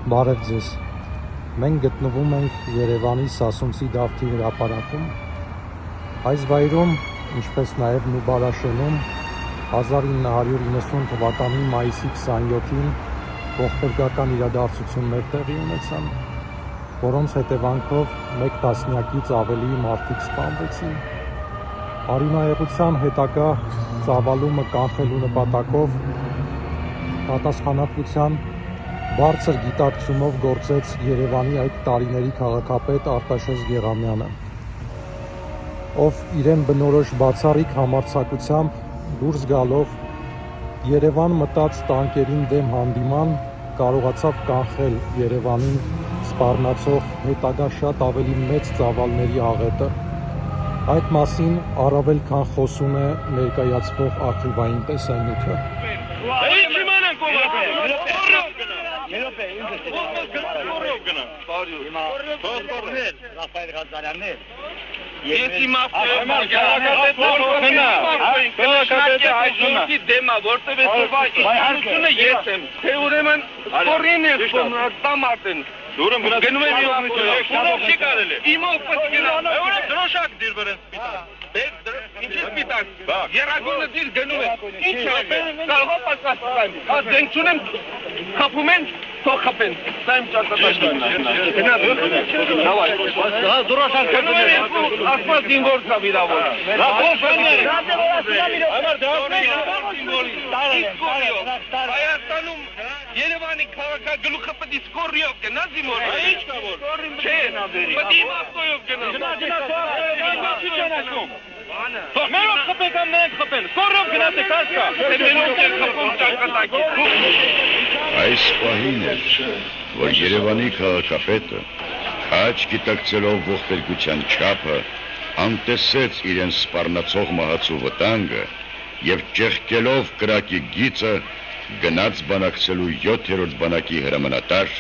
Բարև ձեզ։ Մենք գտնվում ենք Երևանի Սասունցի Դավթի հրապարակում։ Այս վայրում, ինչպես նաև Նուբարաշենում 1990 թվականի մայիսի 27-ին ողբերգական իրադարձություններ տեղի ունեցան, որոնց հետևանքով մեկ տասնյակից ավելի մարդիկ սպանվեցին։ Արյունահեղության հետագա ծավալումը կանխելու նպատակով պատասխանատվության բարձր գիտակցումով գործեց Երևանի այդ տարիների քաղաքապետ Արտաշես Գեղամյանը, ով իրեն բնորոշ բացառիկ համարձակությամբ դուրս գալով Երևան մտած տանկերին դեմ հանդիման կարողացավ կանխել Երևանին սպառնացող հետագա շատ ավելի մեծ ծավալների աղետը։ Այդ մասին առավել քան խոսում է ներկայացվող արխիվային տեսանյութը։ Durun biraz gönüme bir kareli. İmam patına. Öyle droşak dir beren. İncis bitak. Yeragını dir gönüme. İncis. Kalha paskan. Ha denkçunem kapımen sokapen. Sayım çarşıdaşlar. Davay. Ha droşak gönüme. Asma dingorsa bir davul. Rapor fenleri. Ömer devam et. Hayattanım Երևանի քաղաքագլու խփը դիսկորիով կնա զիմոր։ Ինչ կա որ։ Չէ, պատիմ ավտոյով կնա։ Մերով խփեկան մենք խփեն։ Կորով գնացեք հասկա։ Մերով են խփում ճակատակի։ Այս պահին էր, որ Երևանի քաղաքապետը քաջ գիտակցելով ողբերգության չափը անտեսեց իրեն սպառնացող մահացու վտանգը եւ ճեղքելով կրակի գիծը գնաց բանակցելու 7-րդ բանակի հրամանատար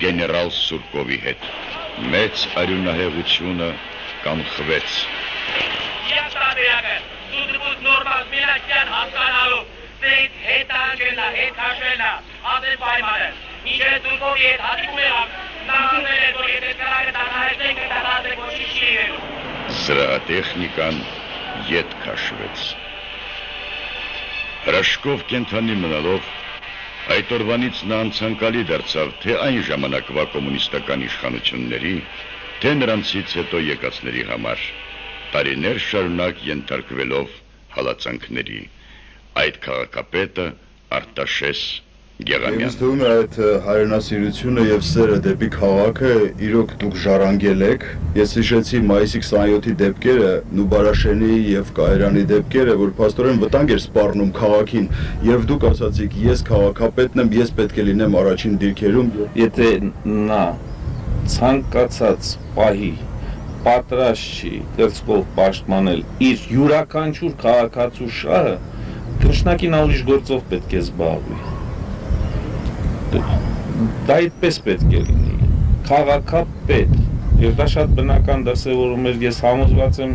գեներալ Սուրկովի հետ։ Մեծ արյունահեղությունը կանխվեց։ Սուդրբուտ նորմալ մենակյան հասկանալու, դեիտ հետ աջելա, հետ հաշելա, ասեն պայմանը, ինչ է Սուրկովի հետ հատիկում եղավ, նահանել է, որ եթե կրակը տանահեցենք, տանահացեք ոչինչ չի եղել։ Զրահատեխնիկան ետ քաշվեց։ Հրաշքով կենթանի մնալով, այդ օրվանից նա անցանկալի դարձավ թե այն ժամանակվա կոմունիստական իշխանությունների, թե նրանցից հետո եկածների համար, տարիներ շարունակ ենթարկվելով հալածանքների, այդ քաղաքապետը Արտաշես Գեղամյան։ Ինձ թվում է այդ հայրենասիրությունը եւ սերը դեպի քաղաքը իրոք դուք ժառանգել եք։ Ես հիշեցի մայիսի 27-ի դեպքերը, Նուբարաշենի եւ Կայարանի դեպքերը, որ փաստորեն վտանգ էր սպառնում քաղաքին, եւ դուք ասացիք, ես քաղաքապետն եմ, ես պետք է լինեմ առաջին դիրքերում։ Եթե նա ցանկացած պահի պատրաստ չի դրսկով պաշտպանել իր յուրաքանչյուր քաղաքացու շահը, թշնակին ուրիշ գործով պետք է զբաղվի։ Դա այդպես պետք է լինի, քաղաքապետ, եւ դա շատ բնական դասավորում էր, ես համոզված եմ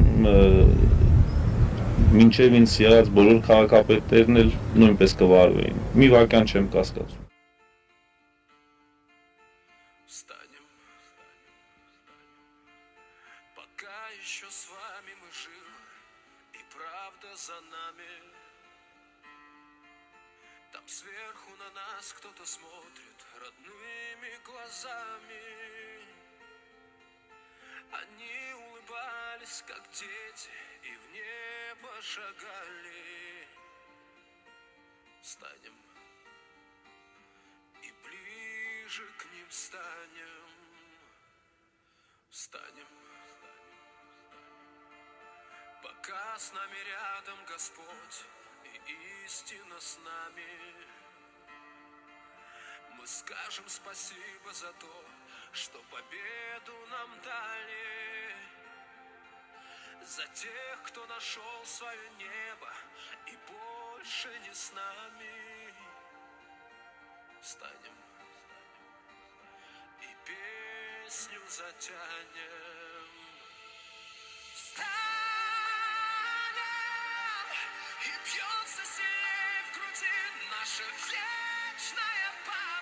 մինչև ինձ եղած բոլոր քաղաքապետերն էլ նույնպես կվարվեին, մի վայրկյան չեմ կասկածում։ Там сверху на нас кто-то смотрит родными глазами. Они улыбались, как дети, и в небо шагали. Встанем и ближе к ним станем. Встанем, пока с нами рядом Господь и истина с нами. Мы скажем спасибо за то, что победу нам дали. За тех, кто нашел свое небо и больше не с нами. Встанем и песню затянем. И бьется сильнее в груди наша вечная память.